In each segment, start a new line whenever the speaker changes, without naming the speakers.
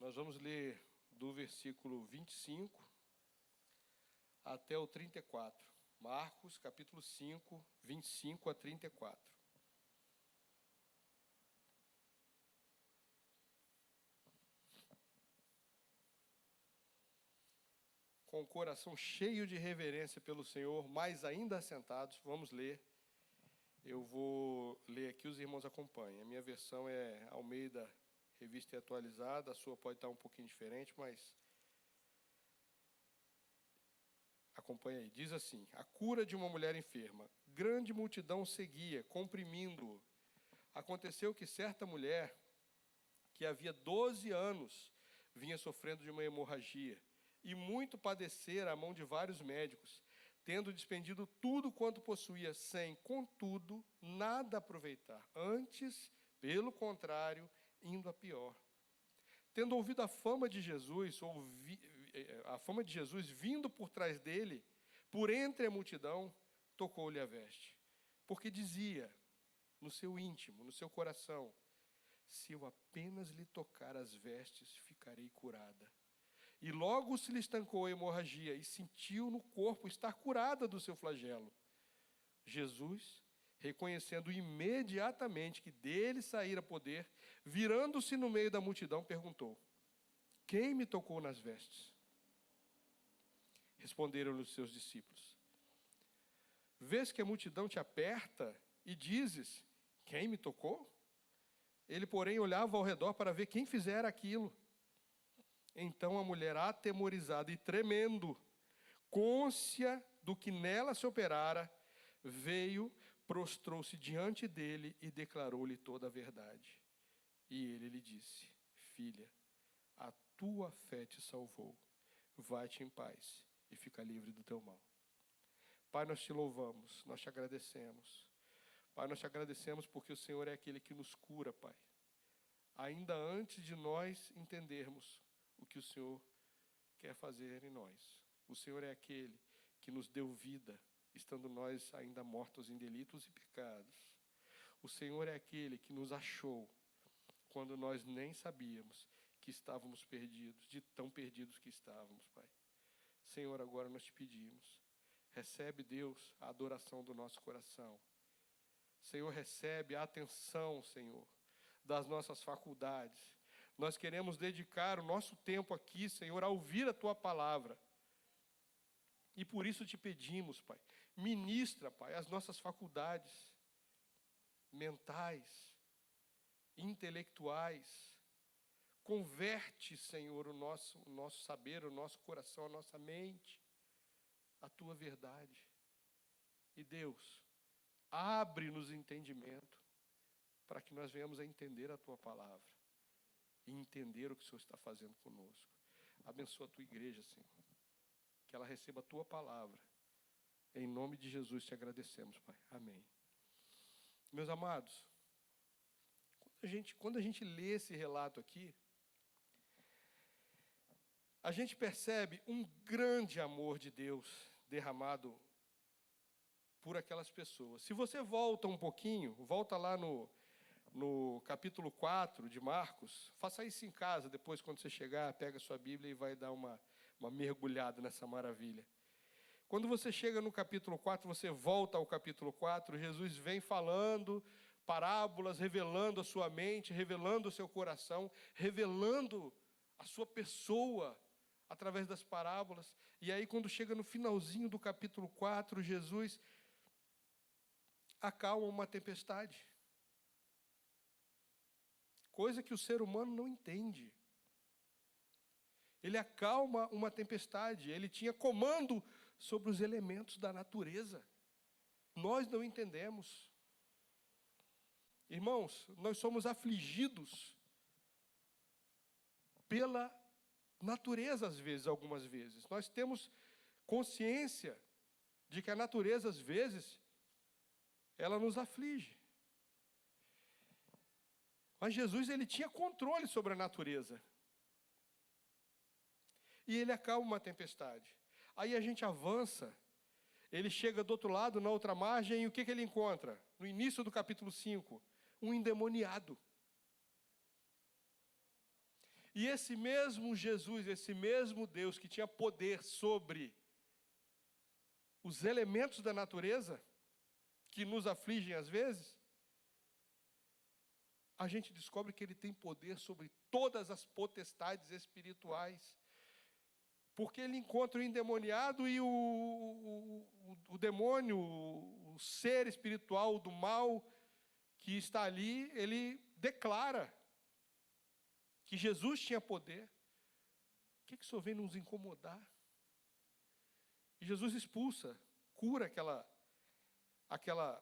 Nós vamos ler do versículo 25 até o 34. Marcos, capítulo 5, 25 a 34. Com o coração cheio de reverência pelo Senhor, mas ainda assentados, vamos ler. Eu vou ler aqui, os irmãos acompanhem. A minha versão é Almeida, revista e atualizada, a sua pode estar um pouquinho diferente, mas acompanha aí. Diz assim: a cura de uma mulher enferma. Grande multidão seguia, comprimindo-o. Aconteceu que certa mulher, que havia 12 anos, vinha sofrendo de uma hemorragia, e muito padecera à mão de vários médicos, tendo despendido tudo quanto possuía, sem, contudo, nada aproveitar. Antes, pelo contrário, indo a pior. Tendo ouvido a fama de Jesus, vindo por trás dele, por entre a multidão, tocou-lhe a veste. Porque dizia, no seu íntimo, no seu coração: se eu apenas lhe tocar as vestes, ficarei curada. E logo se lhe estancou a hemorragia, e sentiu no corpo estar curada do seu flagelo. Jesus, reconhecendo imediatamente que dele saíra poder, virando-se no meio da multidão, perguntou: quem me tocou nas vestes? Responderam-lhe os seus discípulos: vês que a multidão te aperta e dizes: quem me tocou? Ele, porém, olhava ao redor para ver quem fizera aquilo. Então a mulher, atemorizada e tremendo, cônscia do que nela se operara, veio, prostrou-se diante dele e declarou-lhe toda a verdade. E ele lhe disse: filha, a tua fé te salvou. Vai-te em paz e fica livre do teu mal. Pai, nós te louvamos, nós te agradecemos. Pai, nós te agradecemos porque o Senhor é aquele que nos cura, Pai. Ainda antes de nós entendermos o que o Senhor quer fazer em nós. O Senhor é aquele que nos deu vida, estando nós ainda mortos em delitos e pecados. O Senhor é aquele que nos achou quando nós nem sabíamos que estávamos perdidos, de tão perdidos que estávamos, Pai. Senhor, agora nós te pedimos, recebe, Deus, a adoração do nosso coração. Senhor, recebe a atenção, Senhor, das nossas faculdades. Nós queremos dedicar o nosso tempo aqui, Senhor, a ouvir a Tua palavra. E por isso te pedimos, Pai, ministra, Pai, as nossas faculdades mentais, intelectuais. Converte, Senhor, o nosso saber, o nosso coração, a nossa mente, a Tua verdade. E Deus, abre-nos entendimento para que nós venhamos a entender a Tua palavra e entender o que o Senhor está fazendo conosco. Abençoa a Tua igreja, Senhor, que ela receba a Tua palavra. Em nome de Jesus te agradecemos, Pai. Amém. Meus amados, quando a gente lê esse relato aqui, a gente percebe um grande amor de Deus derramado por aquelas pessoas. Se você volta um pouquinho, volta lá no capítulo 4 de Marcos, faça isso em casa, depois quando você chegar, pega a sua Bíblia e vai dar uma mergulhada nessa maravilha. Quando você chega no capítulo 4, você volta ao capítulo 4, Jesus vem falando parábolas, revelando a sua mente, revelando o seu coração, revelando a sua pessoa através das parábolas. E aí quando chega no finalzinho do capítulo 4, Jesus acalma uma tempestade. Coisa que o ser humano não entende. Ele acalma uma tempestade, ele tinha comando sobre os elementos da natureza. Nós não entendemos. Irmãos, nós somos afligidos pela natureza às vezes, algumas vezes. Nós temos consciência de que a natureza às vezes ela nos aflige. Mas Jesus, ele tinha controle sobre a natureza. E ele acalma uma tempestade. Aí a gente avança, ele chega do outro lado, na outra margem, e o que ele encontra? No início do capítulo 5, um endemoniado. E esse mesmo Jesus, esse mesmo Deus que tinha poder sobre os elementos da natureza, que nos afligem às vezes, a gente descobre que Ele tem poder sobre todas as potestades espirituais. Porque Ele encontra o endemoniado e o demônio, o ser espiritual do mal que está ali, Ele declara que Jesus tinha poder. O que o Senhor vem nos incomodar? E Jesus expulsa, cura aquela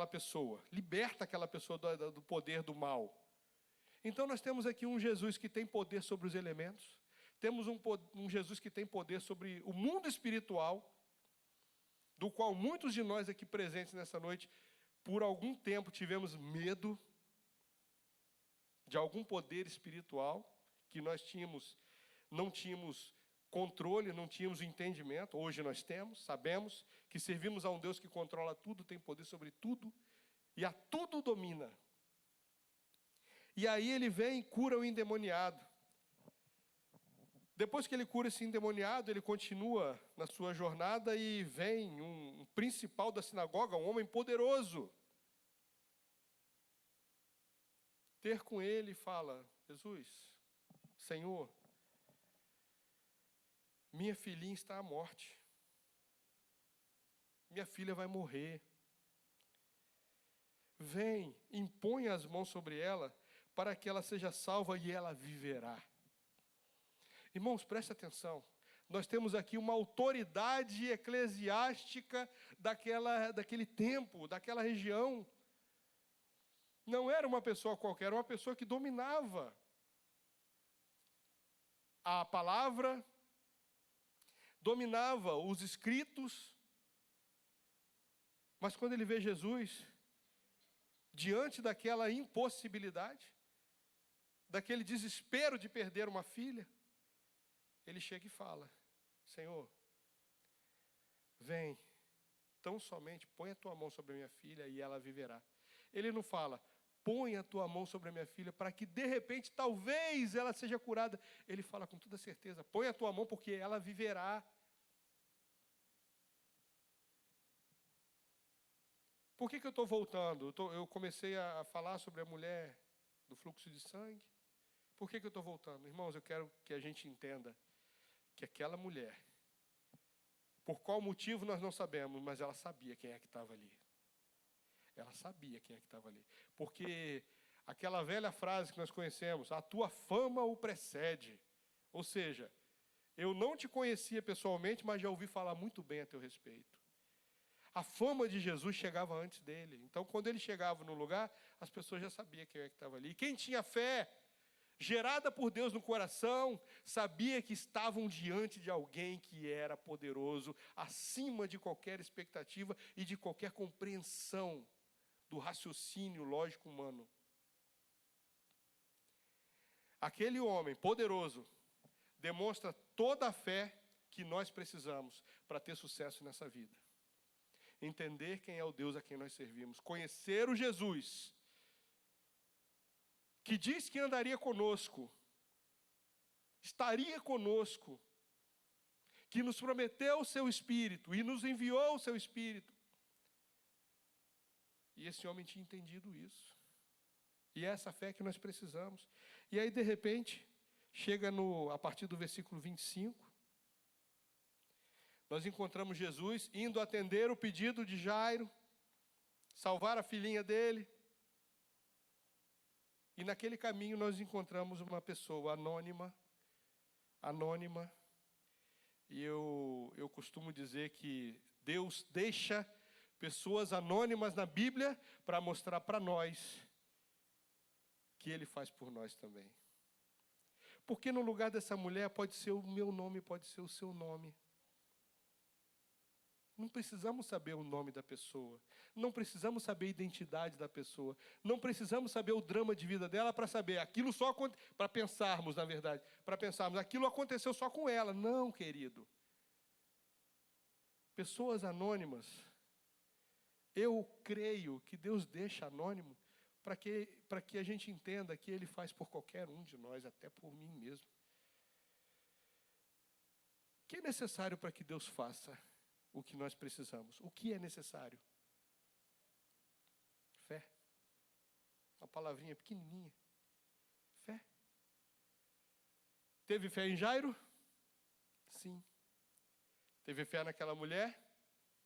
pessoa, liberta aquela pessoa do poder do mal. Então nós temos aqui um Jesus que tem poder sobre os elementos, temos um Jesus que tem poder sobre o mundo espiritual, do qual muitos de nós aqui presentes nessa noite, por algum tempo tivemos medo de algum poder espiritual, que nós não tínhamos controle, não tínhamos entendimento. Hoje nós temos, sabemos que servimos a um Deus que controla tudo, tem poder sobre tudo e a tudo domina. E aí Ele vem e cura o endemoniado. Depois que Ele cura esse endemoniado, Ele continua na sua jornada e vem um principal da sinagoga, um homem poderoso, ter com Ele e fala: Jesus, Senhor, minha filhinha está à morte. Minha filha vai morrer. Vem, impõe as mãos sobre ela, para que ela seja salva e ela viverá. Irmãos, preste atenção. Nós temos aqui uma autoridade eclesiástica daquele tempo, daquela região. Não era uma pessoa qualquer, era uma pessoa que dominava a palavra, dominava os escritos, mas quando ele vê Jesus, diante daquela impossibilidade, daquele desespero de perder uma filha, ele chega e fala: Senhor, vem, tão somente põe a tua mão sobre a minha filha e ela viverá. Ele não fala: põe a tua mão sobre a minha filha para que de repente talvez ela seja curada. Ele fala com toda certeza: põe a tua mão porque ela viverá. Por que eu estou voltando? Eu comecei a falar sobre a mulher do fluxo de sangue. Por que eu estou voltando? Irmãos, eu quero que a gente entenda que aquela mulher, por qual motivo nós não sabemos, mas ela sabia quem é que estava ali. Ela sabia quem é que estava ali. Porque aquela velha frase que nós conhecemos: a tua fama o precede. Ou seja, eu não te conhecia pessoalmente, mas já ouvi falar muito bem a teu respeito. A fama de Jesus chegava antes dele. Então, quando ele chegava no lugar, as pessoas já sabiam quem é que estava ali. E quem tinha fé, gerada por Deus no coração, sabia que estavam diante de alguém que era poderoso, acima de qualquer expectativa e de qualquer compreensão do raciocínio lógico humano. Aquele homem poderoso demonstra toda a fé que nós precisamos para ter sucesso nessa vida. Entender quem é o Deus a quem nós servimos, conhecer o Jesus que diz que andaria conosco, estaria conosco, que nos prometeu o seu Espírito e nos enviou o seu Espírito. E esse homem tinha entendido isso. E é essa fé que nós precisamos. E aí, de repente, chega a partir do versículo 25, nós encontramos Jesus indo atender o pedido de Jairo, salvar a filhinha dele. E naquele caminho nós encontramos uma pessoa anônima. E eu costumo dizer que Deus deixa pessoas anônimas na Bíblia para mostrar para nós que Ele faz por nós também. Porque no lugar dessa mulher pode ser o meu nome, pode ser o seu nome. Não precisamos saber o nome da pessoa. Não precisamos saber a identidade da pessoa. Não precisamos saber o drama de vida dela para saber aquilo só para pensarmos, na verdade, para pensarmos aquilo aconteceu só com ela. Não, querido. Pessoas anônimas, eu creio que Deus deixa anônimo para que a gente entenda que Ele faz por qualquer um de nós, até por mim mesmo. O que é necessário para que Deus faça o que nós precisamos? O que é necessário? Fé. Uma palavrinha pequenininha. Fé. Teve fé em Jairo? Sim. Teve fé naquela mulher?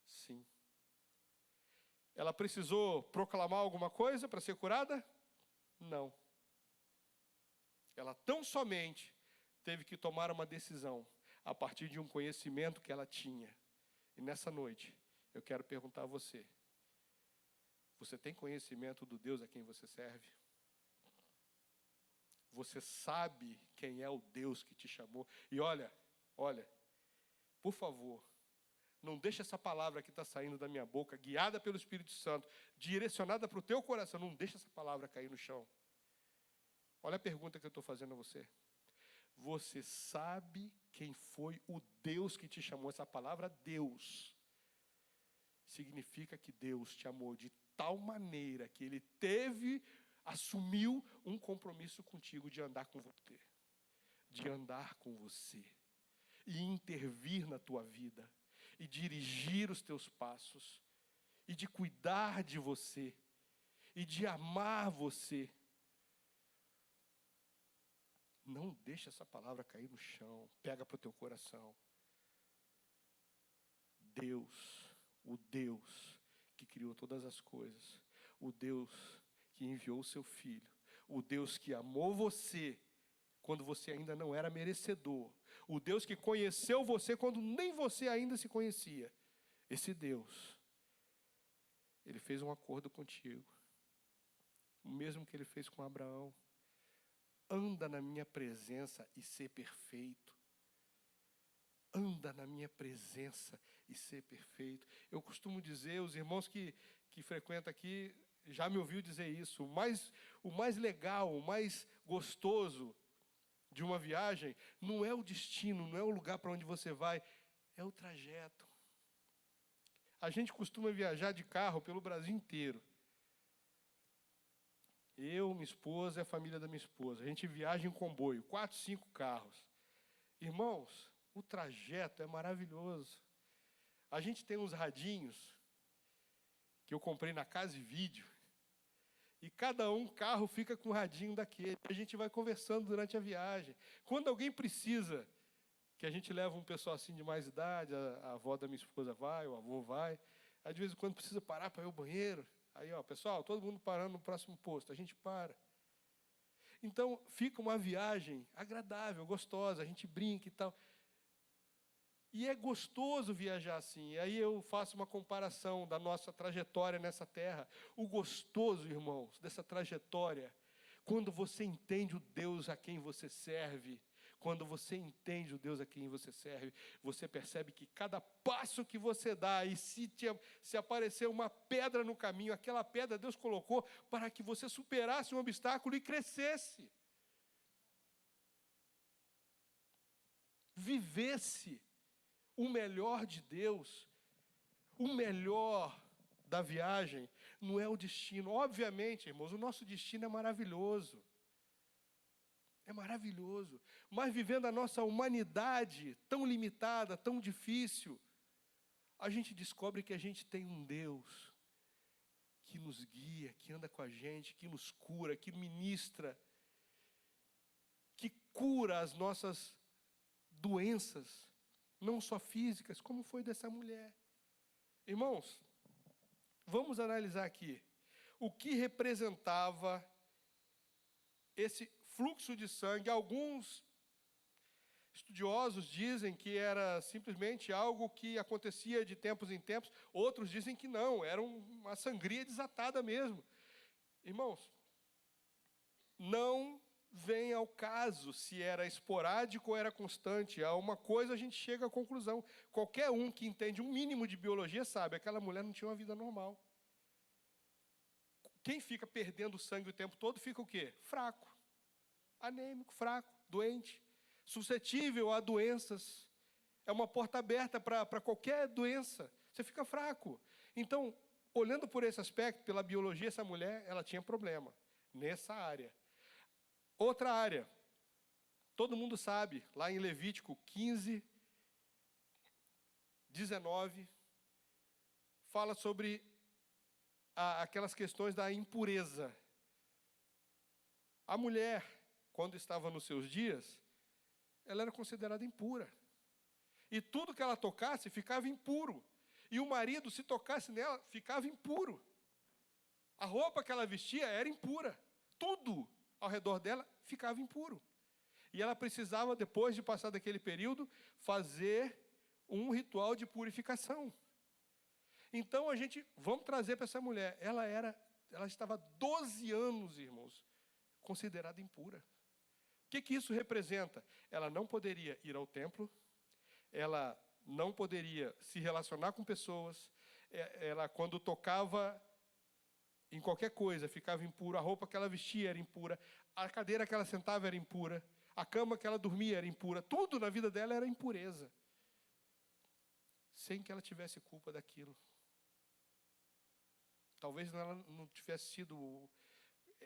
Sim. Ela precisou proclamar alguma coisa para ser curada? Não. Ela tão somente teve que tomar uma decisão a partir de um conhecimento que ela tinha. E nessa noite, eu quero perguntar a você: você tem conhecimento do Deus a quem você serve? Você sabe quem é o Deus que te chamou? E olha, por favor, não deixe essa palavra que está saindo da minha boca, guiada pelo Espírito Santo, direcionada para o teu coração, não deixe essa palavra cair no chão. Olha a pergunta que eu estou fazendo a você. Você sabe quem foi o Deus que te chamou? Essa palavra Deus significa que Deus te amou de tal maneira que Ele assumiu um compromisso contigo de andar com você, de andar com você, e intervir na tua vida, e dirigir os teus passos, e de cuidar de você, e de amar você. Não deixa essa palavra cair no chão, pega para o teu coração. Deus, o Deus que criou todas as coisas, o Deus que enviou o seu Filho, o Deus que amou você quando você ainda não era merecedor, o Deus que conheceu você quando nem você ainda se conhecia. Esse Deus, Ele fez um acordo contigo, o mesmo que Ele fez com Abraão. Anda na minha presença e ser perfeito. Anda na minha presença e ser perfeito. Eu costumo dizer, os irmãos que frequentam aqui já me ouviu dizer isso. O mais legal, o mais gostoso de uma viagem não é o destino, não é o lugar para onde você vai, é o trajeto. A gente costuma viajar de carro pelo Brasil inteiro. Eu, minha esposa e a família da minha esposa. A gente viaja em comboio, 4, 5 carros. Irmãos, o trajeto é maravilhoso. A gente tem uns radinhos que eu comprei na Casa e Vídeo. E cada carro fica com um radinho daquele. A gente vai conversando durante a viagem. Quando alguém precisa, que a gente leva um pessoal assim de mais idade, a avó da minha esposa vai, o avô vai. Aí de vez em quando precisa parar para ir ao banheiro. Aí, pessoal, todo mundo parando no próximo posto, a gente para. Então, fica uma viagem agradável, gostosa, a gente brinca e tal. E é gostoso viajar assim. E aí eu faço uma comparação da nossa trajetória nessa terra. O gostoso, irmãos, dessa trajetória, quando você entende o Deus a quem você serve, quando você entende o Deus a quem você serve, você percebe que cada passo que você dá, e se aparecer uma pedra no caminho, aquela pedra Deus colocou para que você superasse um obstáculo e crescesse. Vivesse o melhor de Deus, o melhor da viagem, não é o destino. Obviamente, irmãos, o nosso destino é maravilhoso. É maravilhoso, mas vivendo a nossa humanidade tão limitada, tão difícil, a gente descobre que a gente tem um Deus que nos guia, que anda com a gente, que nos cura, que ministra, que cura as nossas doenças, não só físicas, como foi dessa mulher. Irmãos, vamos analisar aqui o que representava esse fluxo de sangue. Alguns estudiosos dizem que era simplesmente algo que acontecia de tempos em tempos, outros dizem que não, era uma sangria desatada mesmo. Irmãos, não vem ao caso se era esporádico ou era constante. A uma coisa a gente chega à conclusão. Qualquer um que entende um mínimo de biologia sabe, aquela mulher não tinha uma vida normal. Quem fica perdendo sangue o tempo todo fica o quê? Fraco. Anêmico, fraco, doente, suscetível a doenças. É uma porta aberta para qualquer doença. Você fica fraco. Então, olhando por esse aspecto, pela biologia, essa mulher, ela tinha problema nessa área. Outra área, todo mundo sabe, lá em Levítico 15, 19, fala sobre aquelas questões da impureza. A mulher, quando estava nos seus dias, ela era considerada impura. E tudo que ela tocasse ficava impuro. E o marido, se tocasse nela, ficava impuro. A roupa que ela vestia era impura. Tudo ao redor dela ficava impuro. E ela precisava, depois de passar daquele período, fazer um ritual de purificação. Então vamos trazer para essa mulher, ela estava 12 anos, irmãos, considerada impura. O que isso representa? Ela não poderia ir ao templo, ela não poderia se relacionar com pessoas, ela, quando tocava em qualquer coisa, ficava impura, a roupa que ela vestia era impura, a cadeira que ela sentava era impura, a cama que ela dormia era impura, tudo na vida dela era impureza, sem que ela tivesse culpa daquilo. Talvez ela não tivesse sido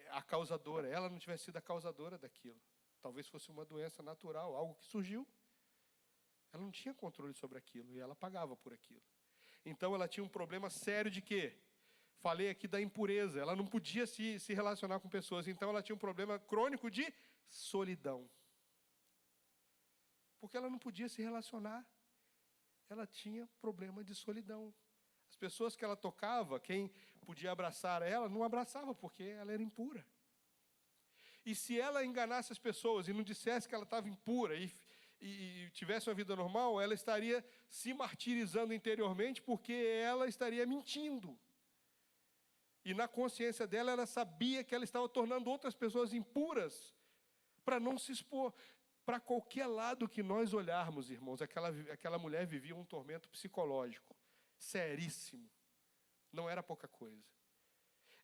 a causadora, ela não tivesse sido a causadora daquilo. Talvez fosse uma doença natural, algo que surgiu. Ela não tinha controle sobre aquilo e ela pagava por aquilo. Então ela tinha um problema sério de quê? Falei aqui da impureza. Ela não podia se relacionar com pessoas. Então ela tinha um problema crônico de solidão. Porque ela não podia se relacionar. Ela tinha problema de solidão. As pessoas que ela tocava, quem podia abraçar ela, não abraçava porque ela era impura. E se ela enganasse as pessoas e não dissesse que ela estava impura e tivesse uma vida normal, ela estaria se martirizando interiormente porque ela estaria mentindo. E na consciência dela, ela sabia que ela estava tornando outras pessoas impuras para não se expor. Para qualquer lado que nós olharmos, irmãos, aquela mulher vivia um tormento psicológico seríssimo. Não era pouca coisa.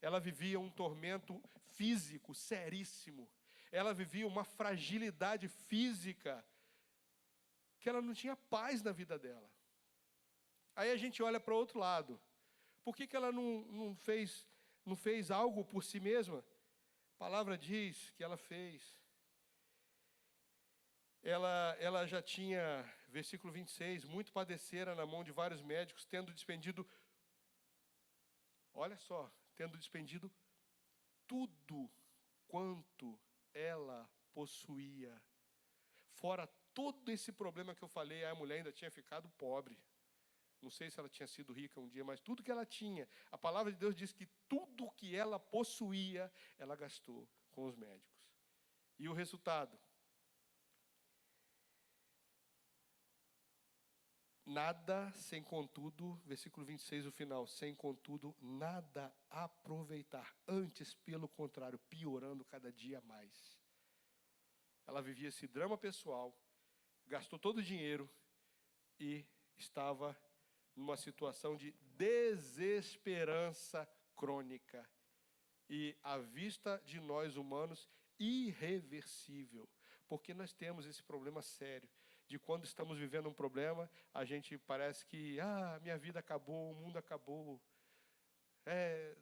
Ela vivia um tormento físico seríssimo. Ela vivia uma fragilidade física que ela não tinha paz na vida dela. Aí a gente olha para o outro lado. Por que ela não fez algo por si mesma? A palavra diz que ela fez. Ela já tinha, versículo 26, muito padecera na mão de vários médicos, tendo despendido, olha só, tendo despendido tudo quanto ela possuía. Fora todo esse problema que eu falei, a mulher ainda tinha ficado pobre. Não sei se ela tinha sido rica um dia, mas tudo que ela tinha, a palavra de Deus diz que tudo que ela possuía, ela gastou com os médicos. E o resultado? Nada, sem contudo, versículo 26, o final, sem contudo, nada aproveitar. Antes, pelo contrário, piorando cada dia mais. Ela vivia esse drama pessoal, gastou todo o dinheiro e estava numa situação de desesperança crônica. E, à vista de nós humanos, irreversível. Porque nós temos esse problema sério. De quando estamos vivendo um problema, a gente parece que, minha vida acabou, o mundo acabou,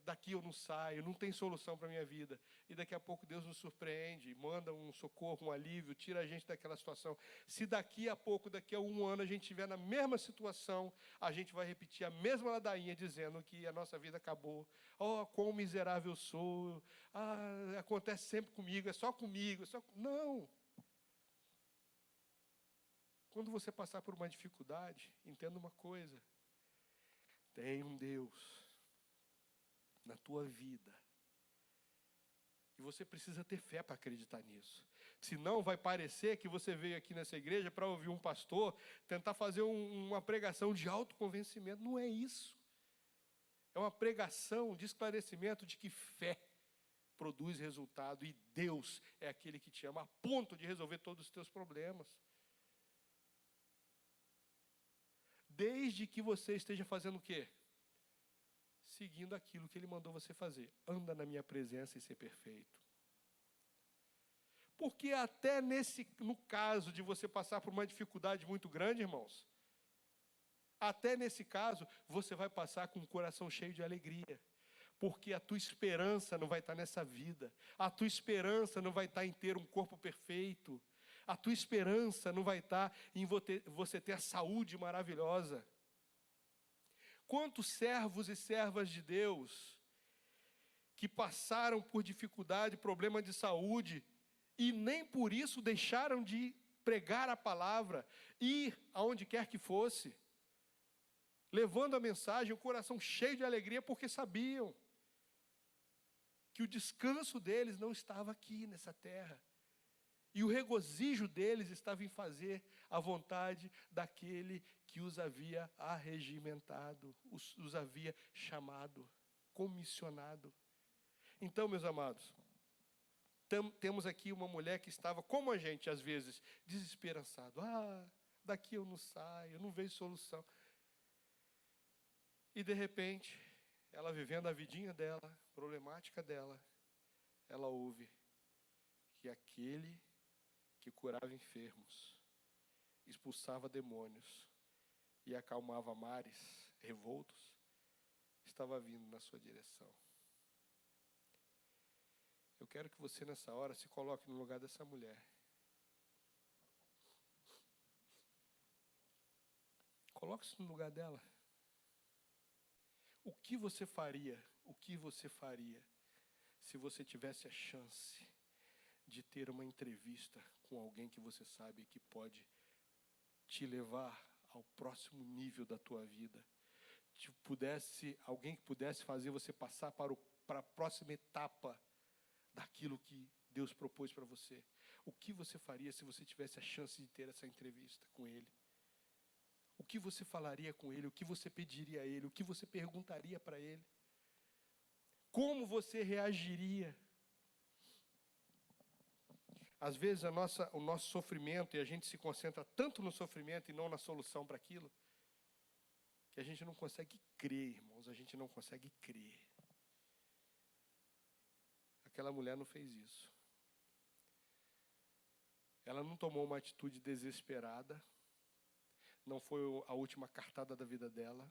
daqui eu não saio, não tem solução para a minha vida. E daqui a pouco Deus nos surpreende, manda um socorro, um alívio, tira a gente daquela situação. Se daqui a pouco, daqui a um ano, a gente estiver na mesma situação, a gente vai repetir a mesma ladainha, dizendo que a nossa vida acabou. Oh, quão miserável eu sou, acontece sempre comigo, é só comigo. Não! Quando você passar por uma dificuldade, entenda uma coisa. Tem um Deus na tua vida. E você precisa ter fé para acreditar nisso. Senão vai parecer que você veio aqui nessa igreja para ouvir um pastor tentar fazer uma pregação de autoconvencimento. Não é isso. É uma pregação de esclarecimento de que fé produz resultado. E Deus é aquele que te ama a ponto de resolver todos os teus problemas. Desde que você esteja fazendo o quê? Seguindo aquilo que Ele mandou você fazer. Anda na minha presença e ser perfeito. Porque até no caso de você passar por uma dificuldade muito grande, irmãos, até nesse caso, você vai passar com o coração cheio de alegria. Porque a tua esperança não vai estar nessa vida. A tua esperança não vai estar em ter um corpo perfeito. A tua esperança não vai estar em você ter a saúde maravilhosa. Quantos servos e servas de Deus que passaram por dificuldade, problema de saúde, e nem por isso deixaram de pregar a palavra, ir aonde quer que fosse, levando a mensagem, o coração cheio de alegria, porque sabiam que o descanso deles não estava aqui nessa terra. E o regozijo deles estava em fazer a vontade daquele que os havia arregimentado, os havia chamado, comissionado. Então, meus amados, temos aqui uma mulher que estava, como a gente, às vezes, desesperançado. Daqui eu não saio, eu não vejo solução. E, de repente, ela vivendo a vidinha dela, problemática dela, ela ouve que aquele que curava enfermos, expulsava demônios e acalmava mares revoltos, estava vindo na sua direção. Eu quero que você nessa hora se coloque no lugar dessa mulher. Coloque-se no lugar dela. O que você faria se você tivesse a chance de ter uma entrevista com alguém que você sabe que pode te levar ao próximo nível da tua vida? Alguém que pudesse fazer você passar para a próxima etapa daquilo que Deus propôs para você. O que você faria se você tivesse a chance de ter essa entrevista com Ele? O que você falaria com Ele? O que você pediria a Ele? O que você perguntaria para Ele? Como você reagiria? Às vezes o nosso sofrimento, e a gente se concentra tanto no sofrimento e não na solução para aquilo, que a gente não consegue crer, irmãos, a gente não consegue crer. Aquela mulher não fez isso. Ela não tomou uma atitude desesperada, não foi a última cartada da vida dela,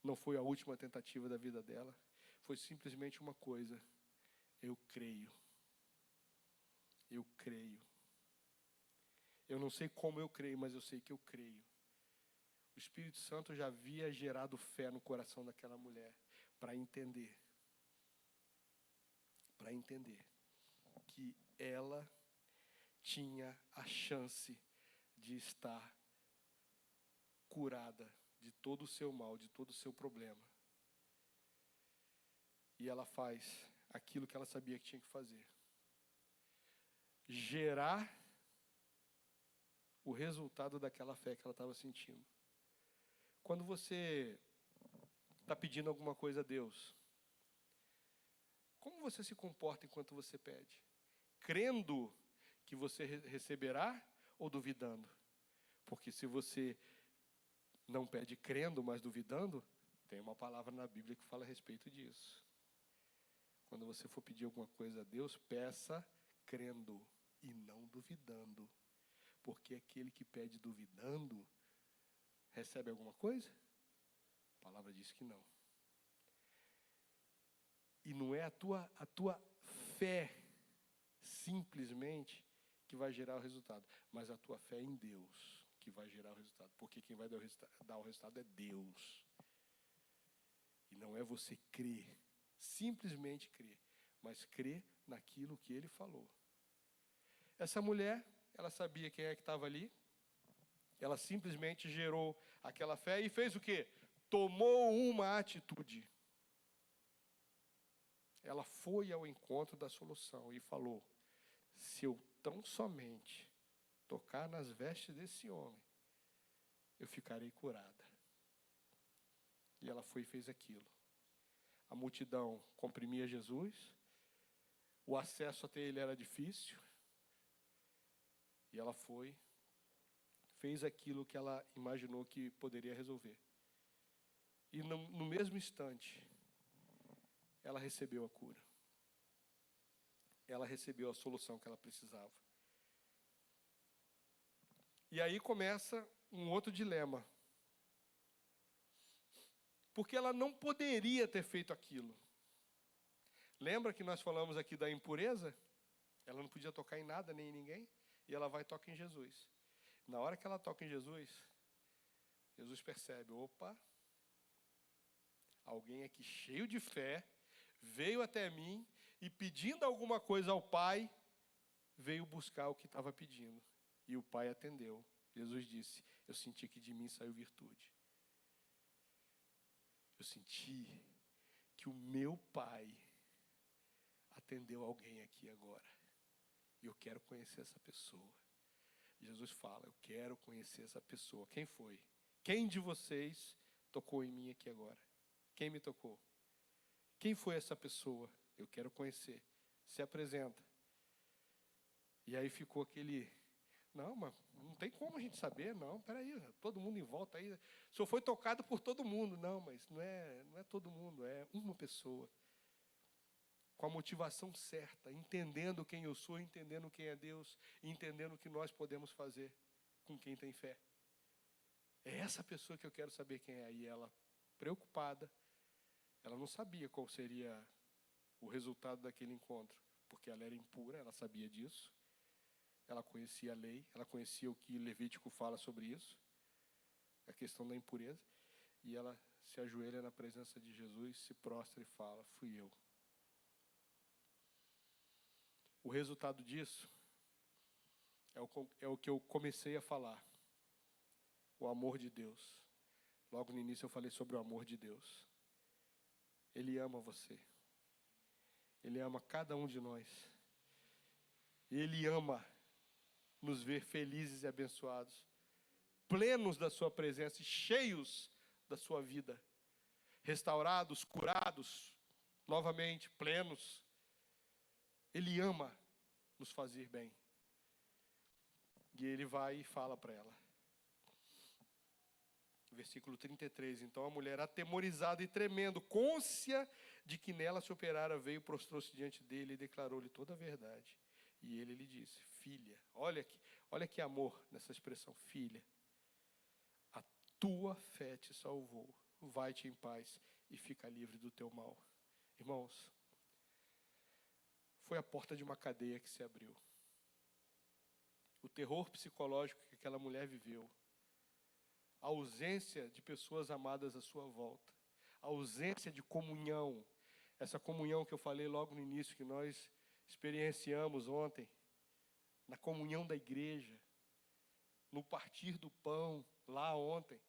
não foi a última tentativa da vida dela, foi simplesmente uma coisa: eu creio. Eu creio. Eu não sei como eu creio, mas eu sei que eu creio. O Espírito Santo já havia gerado fé no coração daquela mulher para entender que ela tinha a chance de estar curada de todo o seu mal, de todo o seu problema. E ela faz aquilo que ela sabia que tinha que fazer. Gerar o resultado daquela fé que ela estava sentindo. Quando você está pedindo alguma coisa a Deus, como você se comporta enquanto você pede? Crendo que você receberá ou duvidando? Porque se você não pede crendo, mas duvidando, tem uma palavra na Bíblia que fala a respeito disso. Quando você for pedir alguma coisa a Deus, peça crendo e não duvidando. Porque aquele que pede duvidando, recebe alguma coisa? A palavra diz que não. E não é a tua fé, simplesmente, que vai gerar o resultado. Mas a tua fé em Deus, que vai gerar o resultado. Porque quem vai dar o resultado é Deus. E não é você crer, simplesmente crer, mas crer naquilo que Ele falou. Essa mulher, ela sabia quem é que estava ali. Ela simplesmente gerou aquela fé e fez o quê? Tomou uma atitude. Ela foi ao encontro da solução e falou: se eu tão somente tocar nas vestes desse homem, eu ficarei curada. E ela foi e fez aquilo. A multidão comprimia Jesus, o acesso até ele era difícil, e ela foi, fez aquilo que ela imaginou que poderia resolver. E no mesmo instante, ela recebeu a cura. Ela recebeu a solução que ela precisava. E aí começa um outro dilema. porque ela não poderia ter feito aquilo. Lembra que nós falamos aqui da impureza? Ela não podia tocar em nada, nem em ninguém, e ela vai e toca em Jesus. Na hora que ela toca em Jesus, Jesus percebe, opa, alguém aqui cheio de fé, veio até mim e pedindo alguma coisa ao Pai, veio buscar o que estava pedindo. E o Pai atendeu. Jesus disse, eu senti que de mim saiu virtude. Eu senti que o meu Pai atendeu alguém aqui agora. E eu quero conhecer essa pessoa. Jesus fala, eu quero conhecer essa pessoa. Quem foi? Quem de vocês tocou em mim aqui agora? Quem me tocou? Quem foi essa pessoa? Eu quero conhecer. Se apresenta. E aí ficou aquele... Não, mas não tem como a gente saber, não. Peraí, todo mundo em volta aí. O senhor foi tocado por todo mundo. Não, mas não é todo mundo, é uma pessoa. Com a motivação certa, entendendo quem eu sou, entendendo quem é Deus, entendendo o que nós podemos fazer com quem tem fé. É essa pessoa que eu quero saber quem é. E ela, preocupada, ela não sabia qual seria o resultado daquele encontro, porque ela era impura, ela sabia disso. Ela conhecia a lei, ela conhecia o que Levítico fala sobre isso, a questão da impureza. E ela se ajoelha na presença de Jesus, se prostra e fala, fui eu. O resultado disso é o que eu comecei a falar. O amor de Deus. Logo no início eu falei sobre o amor de Deus. Ele ama você. Ele ama cada um de nós. Ele ama nos ver felizes e abençoados, plenos da sua presença e cheios da sua vida, restaurados, curados, novamente, plenos. Ele ama nos fazer bem. E ele vai e fala para ela. Versículo 33. Então a mulher, atemorizada e tremendo, cônscia de que nela se operara, veio, prostrou-se diante dele e declarou-lhe toda a verdade. E ele lhe disse, filha, olha que amor nessa expressão, filha, a tua fé te salvou, vai-te em paz e fica livre do teu mal. Irmãos, foi a porta de uma cadeia que se abriu. O terror psicológico que aquela mulher viveu, a ausência de pessoas amadas à sua volta, a ausência de comunhão, essa comunhão que eu falei logo no início, que nós experienciamos ontem, na comunhão da igreja, no partir do pão, lá ontem.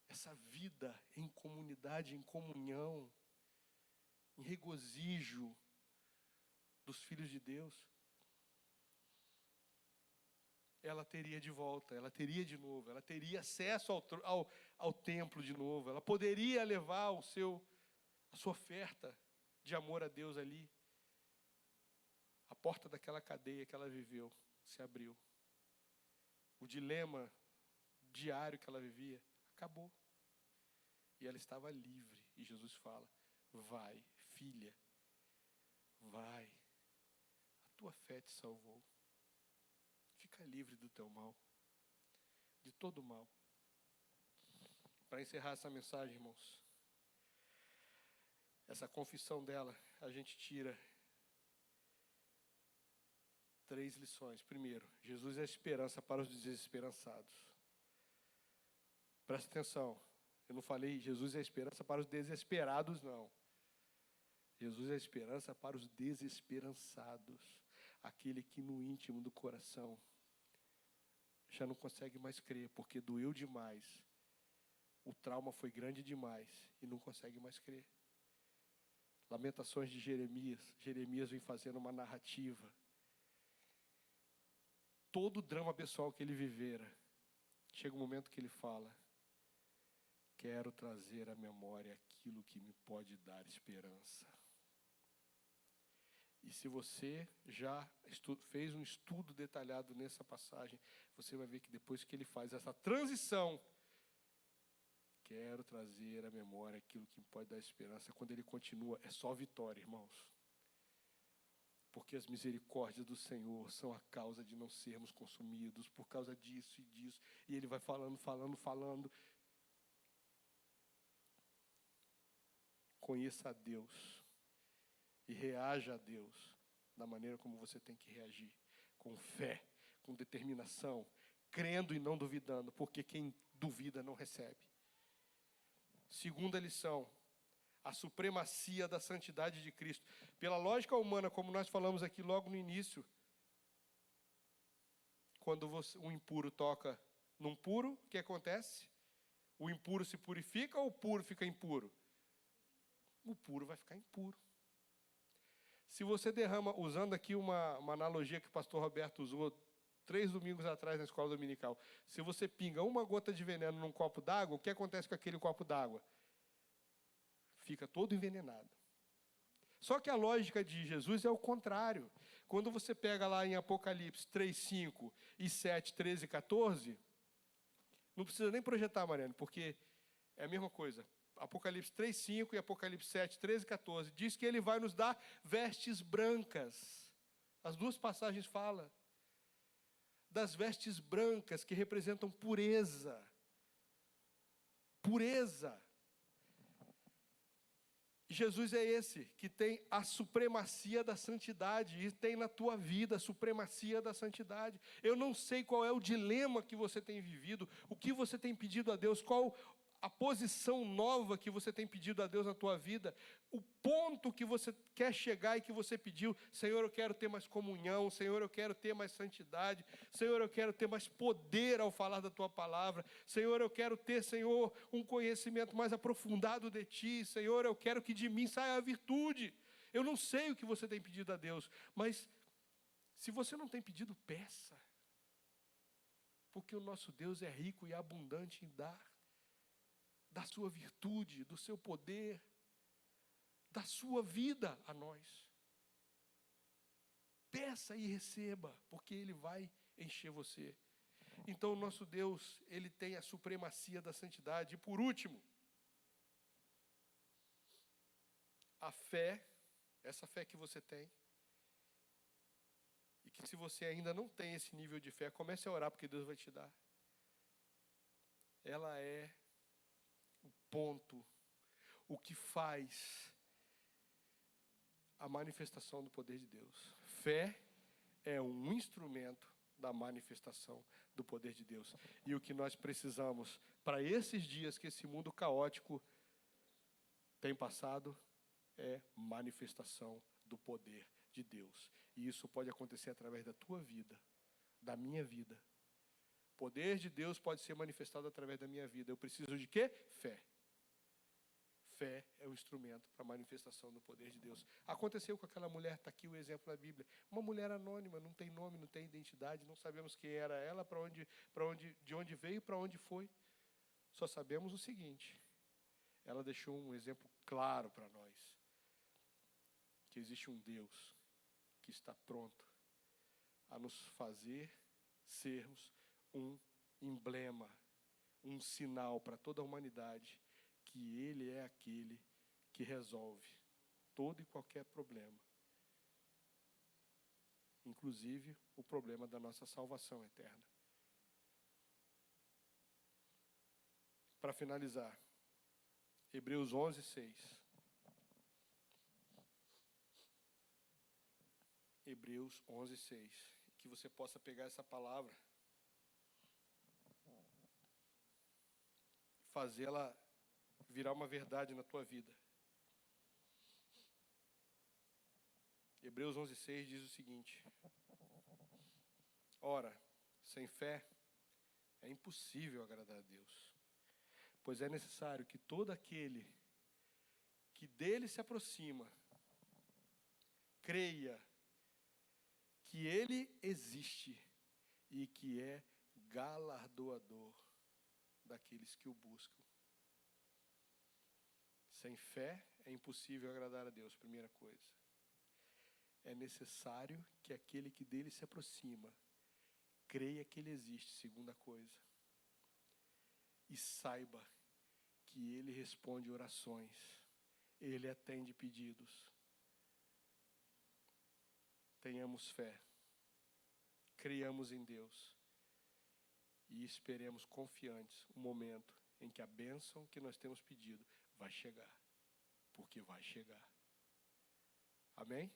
Essa vida em comunidade, em comunhão, em regozijo dos filhos de Deus, ela teria de volta, ela teria de novo, ela teria acesso ao templo de novo, ela poderia levar a sua oferta de amor a Deus ali. A porta daquela cadeia que ela viveu se abriu. O dilema diário que ela vivia acabou. E ela estava livre. E Jesus fala, vai, filha, vai, a tua fé te salvou. Fica livre do teu mal, de todo mal. Para encerrar essa mensagem, irmãos, essa confissão dela, a gente tira 3 lições. Primeiro, Jesus é a esperança para os desesperançados. Presta atenção, eu não falei Jesus é a esperança para os desesperados, não. Jesus é a esperança para os desesperançados. Aquele que no íntimo do coração já não consegue mais crer, porque doeu demais. O trauma foi grande demais e não consegue mais crer. Lamentações de Jeremias vem fazendo uma narrativa. Todo o drama pessoal que ele vivera, chega um momento que ele fala, quero trazer à memória aquilo que me pode dar esperança. E se você já fez um estudo detalhado nessa passagem, você vai ver que depois que ele faz essa transição, quero trazer à memória aquilo que me pode dar esperança. Quando ele continua, é só vitória, irmãos. Porque as misericórdias do Senhor são a causa de não sermos consumidos, por causa disso e disso. E ele vai falando. conheça a Deus e reaja a Deus da maneira como você tem que reagir, com fé, com determinação, crendo e não duvidando, porque quem duvida não recebe. Segunda lição, a supremacia da santidade de Cristo. Pela lógica humana, como nós falamos aqui logo no início, quando um impuro toca num puro, o que acontece? O impuro se purifica ou o puro fica impuro? O puro vai ficar impuro. Se você derrama, usando aqui uma analogia que o pastor Roberto usou 3 domingos atrás na escola dominical, se você pinga uma gota de veneno num copo d'água, o que acontece com aquele copo d'água? Fica todo envenenado. Só que a lógica de Jesus é o contrário. Quando você pega lá em Apocalipse 3:5 e 7:13-14, não precisa nem projetar, Mariana, porque é a mesma coisa. Apocalipse 3:5 e Apocalipse 7:13-14 diz que ele vai nos dar vestes brancas. As duas passagens falam das vestes brancas que representam pureza. Pureza. Jesus é esse que tem a supremacia da santidade e tem na tua vida a supremacia da santidade. Eu não sei qual é o dilema que você tem vivido, o que você tem pedido a Deus, qual a posição nova que você tem pedido a Deus na tua vida, o ponto que você quer chegar e que você pediu: Senhor, eu quero ter mais comunhão, Senhor, eu quero ter mais santidade, Senhor, eu quero ter mais poder ao falar da tua palavra, Senhor, eu quero ter, Senhor, um conhecimento mais aprofundado de ti, Senhor, eu quero que de mim saia a virtude. Eu não sei o que você tem pedido a Deus, mas se você não tem pedido, peça, porque o nosso Deus é rico e abundante em dar, da sua virtude, do seu poder, da sua vida a nós. Peça e receba, porque Ele vai encher você. Então, o nosso Deus, Ele tem a supremacia da santidade. E por último, a fé, essa fé que você tem, e que se você ainda não tem esse nível de fé, comece a orar, porque Deus vai te dar. Ela é o ponto, o que faz a manifestação do poder de Deus. Fé é um instrumento da manifestação do poder de Deus. E o que nós precisamos para esses dias que esse mundo caótico tem passado é manifestação do poder de Deus. E isso pode acontecer através da tua vida, da minha vida. O poder de Deus pode ser manifestado através da minha vida. Eu preciso de quê? Fé. Fé é o instrumento para a manifestação do poder de Deus. Aconteceu com aquela mulher, está aqui o exemplo na Bíblia. Uma mulher anônima, não tem nome, não tem identidade, não sabemos quem era ela, de onde veio e para onde foi. Só sabemos o seguinte: ela deixou um exemplo claro para nós, que existe um Deus que está pronto a nos fazer sermos um emblema, um sinal para toda a humanidade, que Ele é aquele que resolve todo e qualquer problema, inclusive o problema da nossa salvação eterna. Para finalizar, Hebreus 11:6. Hebreus 11:6. Que você possa pegar essa palavra, fazê-la virar uma verdade na tua vida. Hebreus 11:6 diz o seguinte: ora, sem fé é impossível agradar a Deus, pois é necessário que todo aquele que dele se aproxima creia que Ele existe e que é galardoador daqueles que o buscam. Sem fé é impossível agradar a Deus, primeira coisa. É necessário que aquele que dele se aproxima creia que Ele existe, segunda coisa. E saiba que Ele responde orações, Ele atende pedidos. Tenhamos fé, creiamos em Deus e esperemos confiantes o momento em que a bênção que nós temos pedido vai chegar. porque vai chegar. Amém?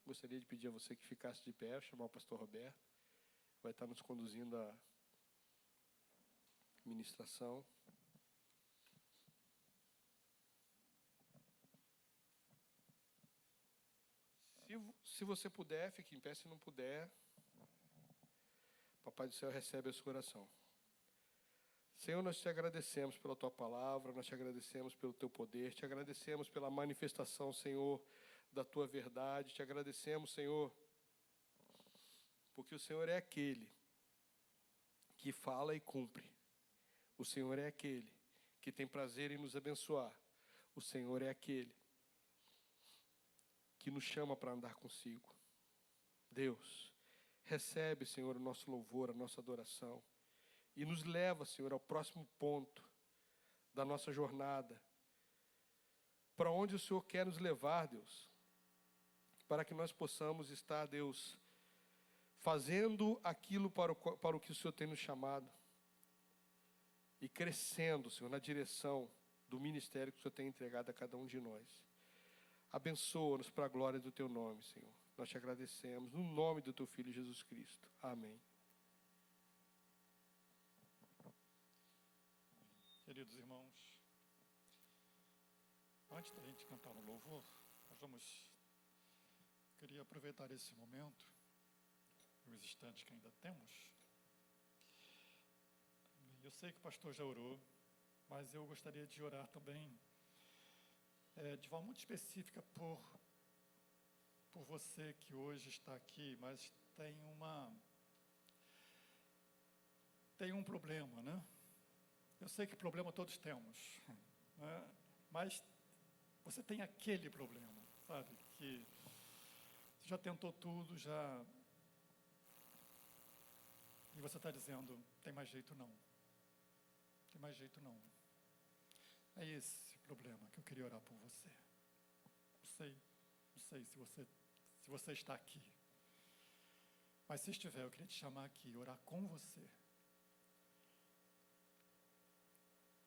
Gostaria de pedir a você que ficasse de pé, chamar o pastor Roberto, vai estar nos conduzindo a ministração. Se você puder, fique em pé. Se não puder, Papai do Céu recebe a sua oração. Senhor, nós te agradecemos pela tua palavra, nós te agradecemos pelo teu poder, te agradecemos pela manifestação, Senhor, da tua verdade, te agradecemos, Senhor, porque o Senhor é aquele que fala e cumpre. O Senhor é aquele que tem prazer em nos abençoar. O Senhor é aquele que nos chama para andar consigo. Deus, recebe, Senhor, o nosso louvor, a nossa adoração. E nos leva, Senhor, ao próximo ponto da nossa jornada. Para onde o Senhor quer nos levar, Deus. Para que nós possamos estar, Deus, fazendo aquilo para o que o Senhor tem nos chamado. E crescendo, Senhor, na direção do ministério que o Senhor tem entregado a cada um de nós. Abençoa-nos para a glória do teu nome, Senhor. Nós te agradecemos, no nome do teu Filho Jesus Cristo. Amém.
Queridos irmãos, antes da gente cantar no louvor, queria aproveitar esse momento, os instantes que ainda temos. Eu sei que o pastor já orou, mas eu gostaria de orar também, de forma muito específica por você que hoje está aqui, mas tem um problema, né? Eu sei que problema todos temos, né? Mas você tem aquele problema, sabe? Que você já tentou tudo, e você está dizendo, tem mais jeito não. Tem mais jeito não. É esse problema que eu queria orar por você. Não sei se você está aqui. Mas se estiver, eu queria te chamar aqui e orar com você.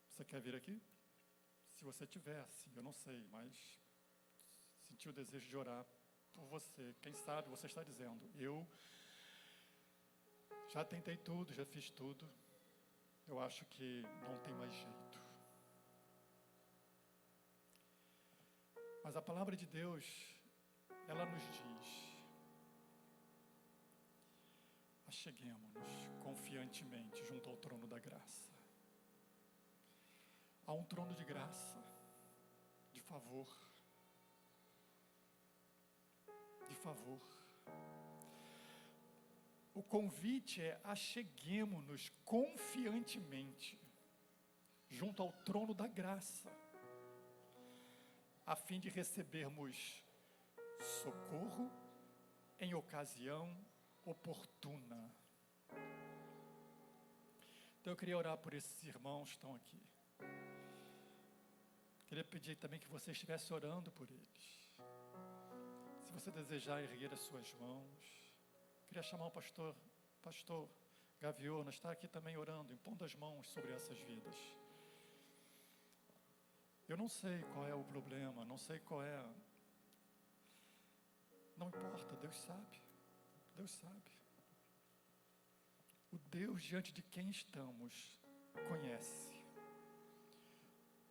Você quer vir aqui? Se você tiver, assim, eu não sei, mas sentiu o desejo de orar por você. Quem sabe você está dizendo, eu já tentei tudo, já fiz tudo. Eu acho que não tem mais jeito. Mas a palavra de Deus, ela nos diz, acheguemo-nos confiantemente junto ao trono da graça. Há um trono de graça, de favor. De favor. O convite é acheguemo-nos confiantemente junto ao trono da graça, a fim de recebermos socorro em ocasião oportuna. Então eu queria orar por esses irmãos que estão aqui. Queria pedir também que você estivesse orando por eles. Se você desejar erguer as suas mãos, queria chamar o pastor Gaviona, está aqui também orando, impondo as mãos sobre essas vidas. Eu não sei qual é o problema, não sei qual é. Não importa, Deus sabe. Deus sabe. O Deus diante de quem estamos conhece.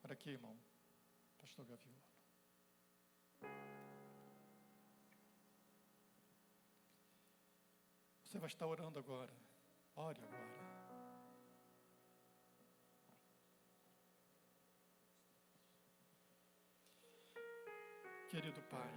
Olha aqui, irmão, pastor Gaviona. Você vai estar orando agora. Ore agora. Querido Pai,